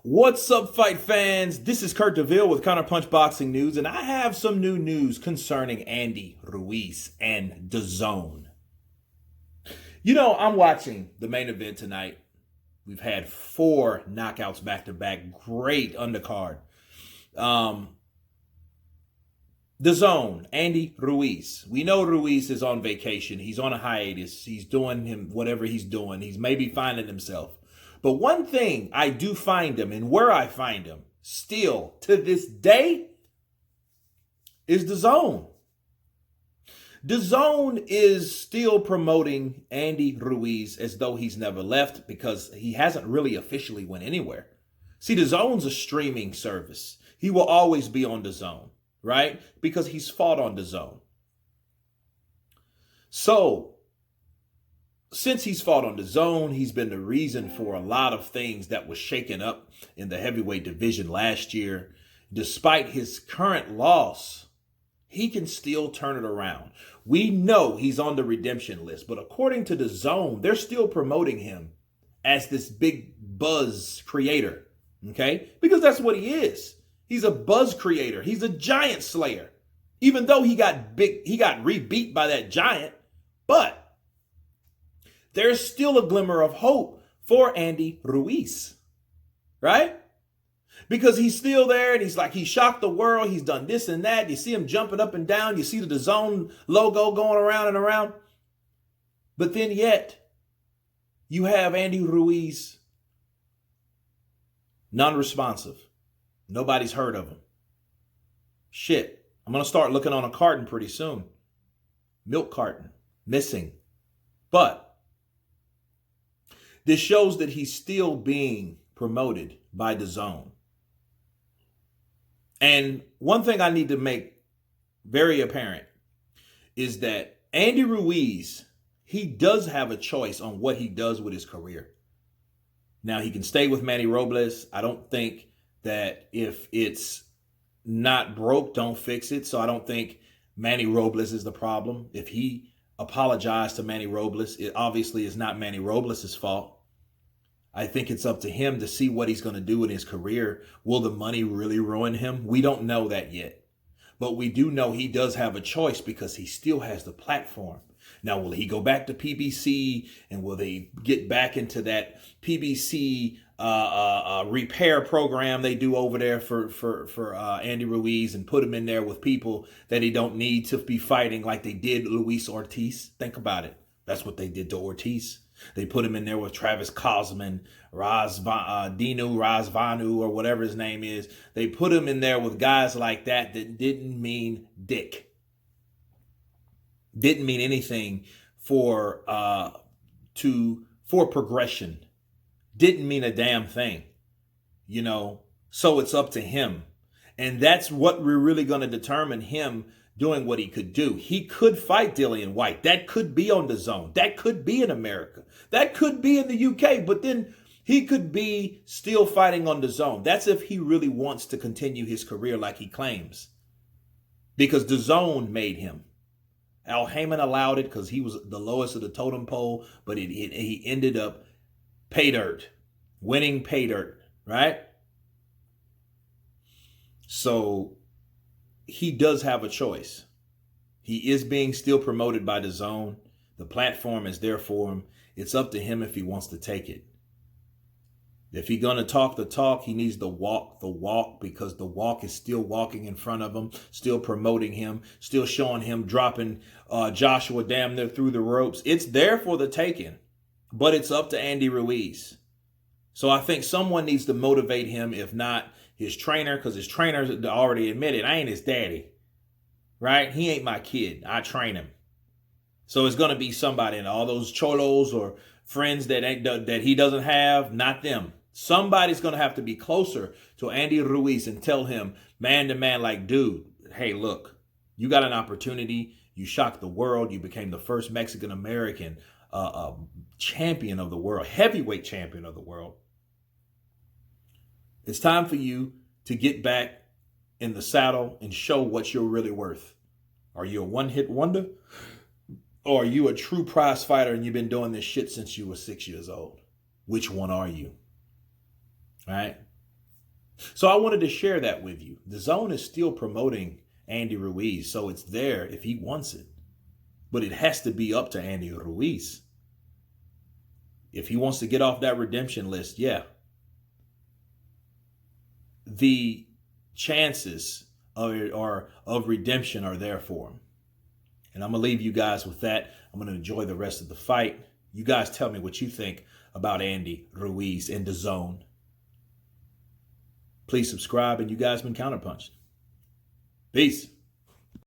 What's up, fight fans? This is Kurt DeVille with Counterpunch Boxing News, and I have some new news concerning Andy Ruiz and DAZN. You know, I'm watching the main event tonight. We've had 4 knockouts back-to-back. Great undercard. DAZN, Andy Ruiz. We know Ruiz is on vacation. He's on a hiatus. He's doing whatever he's doing. He's maybe finding himself. But one thing I do find him, and where I find him still to this day, is DAZN. DAZN is still promoting Andy Ruiz as though he's never left because he hasn't really officially went anywhere. See, DAZN's a streaming service. He will always be on DAZN, right? Because he's fought on DAZN. So, since he's fought on DAZN, he's been the reason for a lot of things that was shaken up in the heavyweight division last year. Despite his current loss, he can still turn it around. We know he's on the redemption list, but according to DAZN, they're still promoting him as this big buzz creator, okay? Because that's what he is. He's a buzz creator. He's a giant slayer. Even though he got rebeat by that giant, but there's still a glimmer of hope for Andy Ruiz, right? Because he's still there and he's like, he shocked the world. He's done this and that. You see him jumping up and down. You see the DAZN logo going around and around. But then yet, you have Andy Ruiz non-responsive. Nobody's heard of him. Shit, I'm going to start looking on a carton pretty soon. Milk carton, missing. But this shows that he's still being promoted by DAZN. And one thing I need to make very apparent is that Andy Ruiz, he does have a choice on what he does with his career. Now, he can stay with Manny Robles. I don't think that if it's not broke, don't fix it. So I don't think Manny Robles is the problem. If he apologized to Manny Robles, it obviously is not Manny Robles' fault. I think it's up to him to see what he's going to do in his career. Will the money really ruin him? We don't know that yet. But we do know he does have a choice because he still has the platform. Now, will he go back to PBC and will they get back into that PBC repair program they do over there for Andy Ruiz and put him in there with people that he don't need to be fighting like they did Luis Ortiz? Think about it. That's what they did to Ortiz. They put him in there with Travis Cosman, Dinu Razvanu, or whatever his name is. They put him in there with guys like that didn't mean dick. Didn't mean anything for progression. Didn't mean a damn thing. You know, so it's up to him. And that's what we're really going to determine him doing what he could do. He could fight Dillian Whyte. That could be on DAZN. That could be in America. That could be in the UK. But then he could be still fighting on DAZN. That's if he really wants to continue his career like he claims. Because DAZN made him. Al Heyman allowed it because he was the lowest of the totem pole. But he ended up pay dirt. Winning pay dirt. Right? So he does have a choice. He is being still promoted by DAZN. The platform is there for him. It's up to him if he wants to take it. If he's going to talk the talk, he needs to walk the walk because the walk is still walking in front of him, still promoting him, still showing him dropping Joshua damn near through the ropes. It's there for the taking, but it's up to Andy Ruiz. So I think someone needs to motivate him, if not his trainer, because his trainer already admitted, I ain't his daddy, right? He ain't my kid. I train him. So it's going to be somebody, and all those cholos or friends that he doesn't have, not them. Somebody's going to have to be closer to Andy Ruiz and tell him man to man, like, dude, hey, look, you got an opportunity. You shocked the world. You became the first Mexican-American champion of the world, heavyweight champion of the world. It's time for you to get back in the saddle and show what you're really worth. Are you a one-hit wonder? Or are you a true prize fighter and you've been doing this shit since you were 6 years old? Which one are you? All right. So I wanted to share that with you. The Zone is still promoting Andy Ruiz, so it's there if he wants it. But it has to be up to Andy Ruiz. If he wants to get off that redemption list, yeah. The chances of redemption are there for him. And I'm going to leave you guys with that. I'm going to enjoy the rest of the fight. You guys tell me what you think about Andy Ruiz and DAZN. Please subscribe, and you guys been counterpunched. Peace.